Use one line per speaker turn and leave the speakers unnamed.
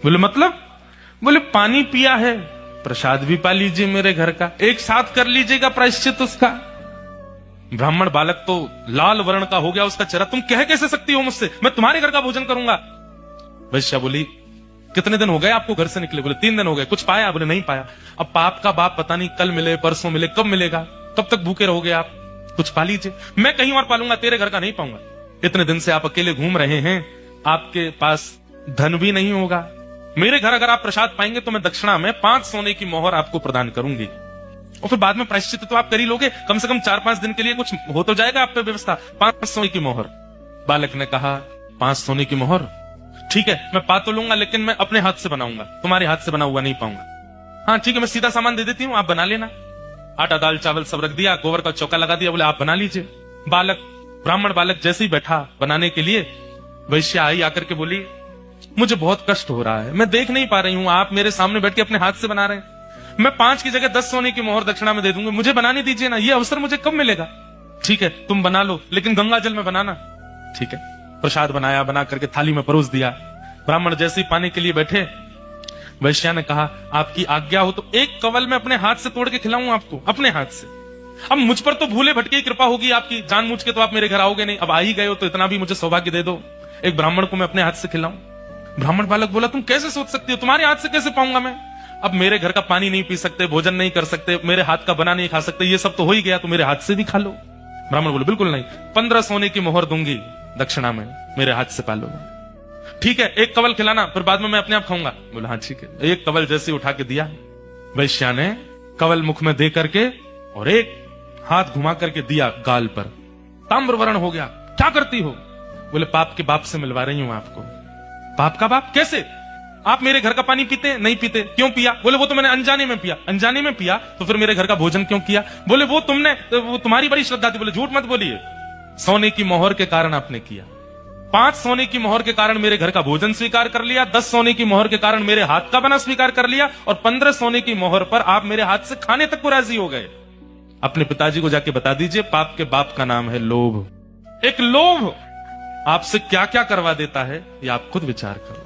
बोले मतलब? बोले पानी पिया है, प्रसाद भी पा लीजिए मेरे घर का, एक साथ कर लीजिएगा प्रायश्चित उसका। ब्राह्मण बालक तो लाल वर्ण का हो गया उसका चेहरा। तुम कह कैसे सकती हो मुझसे, मैं तुम्हारे घर का भोजन करूंगा। वैश्या बोली कितने दिन हो गए आपको घर से निकले? बोले 3 दिन हो गए। कुछ पाया? बोले नहीं पाया। अब पाप का बाप पता नहीं कल मिले परसों मिले, कब मिलेगा, कब तक भूखे रहोगे आप? कुछ पा लीजिए। मैं कहीं और पालूंगा, तेरे घर का नहीं पाऊंगा। इतने दिन से आप अकेले घूम रहे हैं, आपके पास धन भी नहीं होगा। मेरे घर अगर आप प्रसाद पाएंगे तो मैं दक्षिणा में 5 सोने की मोहर आपको प्रदान करूंगी, और फिर बाद में प्रायश्चित तो आप कर ही लोगे। कम से कम 4-5 दिन के लिए कुछ हो तो जाएगा आप पे व्यवस्था। 5 सोने की मोहर। बालक ने कहा 5 सोने की मोहर, ठीक है मैं पा तो लूंगा, लेकिन मैं अपने हाथ से बनाऊंगा, तुम्हारे हाथ से बना हुआ नहीं पाऊंगा। हाँ ठीक है, मैं सीधा सामान दे देती हूँ, आप बना लेना। आटा दाल चावल सब रख दिया, गोबर का चौका लगा दिया, बोले आप बना लीजिए। बालक, ब्राह्मण बालक जैसे ही बैठा बनाने के लिए, वैश्या आई आकर के बोली मुझे बहुत कष्ट हो रहा है, मैं देख नहीं पा रही हूँ, आप मेरे सामने बैठ के अपने हाथ से बना रहे हैं। मैं 5 की जगह 10 सोने की मोहर दक्षिणा में दे दूंगी, मुझे बनाने दीजिए ना, ये अवसर मुझे कब मिलेगा? ठीक है तुम बना लो, लेकिन गंगा जल में बनाना। ठीक है। प्रसाद बनाया, बना करके थाली में परोस दिया। ब्राह्मण जैसे ही पाने के लिए बैठे, वैश्या ने कहा आपकी आज्ञा हो तो एक कवल में अपने हाथ से तोड़ के खिलाऊं आपको, अपने हाथ से। अब मुझ पर तो भूले भटके कृपा होगी आपकी, जानबूझ के तो आप मेरे घर आओगे नहीं, अब आ ही गए हो तो इतना भी मुझे सौभाग्य दे दो, एक ब्राह्मण को मैं अपने हाथ से खिलाऊं। ब्राह्मण बालक बोला तुम कैसे सोच सकती हो, तुम्हारे हाथ से कैसे पाऊंगा मैं? अब मेरे घर का पानी नहीं पी सकते, भोजन नहीं कर सकते, मेरे हाथ का बना नहीं खा सकते, ये सब तो हो ही गया, तो मेरे हाथ से भी खा लो। ब्राह्मण बोले बिल्कुल नहीं, 15 सोने की मोहर दूंगी दक्षिणा में, मेरे हाथ से पालो। ठीक है एक कवल खिलाना, फिर बाद में मैं अपने आप खाऊंगा। बोला हाँ ठीक है। एक कवल जैसे उठा के दिया, वैश्या ने कवल मुख में दे करके और एक हाथ घुमा करके दिया गाल पर, ताम्रवर्ण हो गया। क्या करती हो? बोले पाप के बाप से मिलवा रही हूं आपको। पाप का बाप कैसे? आप मेरे घर का पानी पीते नहीं पीते? क्यों पिया? बोले वो तो मैंने अनजाने में पिया। अनजाने में पिया तो फिर मेरे घर का भोजन क्यों किया? बोले वो तुम्हारी बड़ी श्रद्धा थी। बोले झूठ मत बोलिए, सोने की मोहर के कारण आपने किया। 5 सोने की मोहर के कारण मेरे घर का भोजन स्वीकार कर लिया, 10 सोने की मोहर के कारण मेरे हाथ का बना स्वीकार कर लिया, और 15 सोने की मोहर पर आप मेरे हाथ से खाने तक को राजी हो गए। अपने पिताजी को जाके बता दीजिए पाप के बाप का नाम है लोभ। एक लोभ आपसे क्या क्या करवा देता है ये आप खुद विचार करो।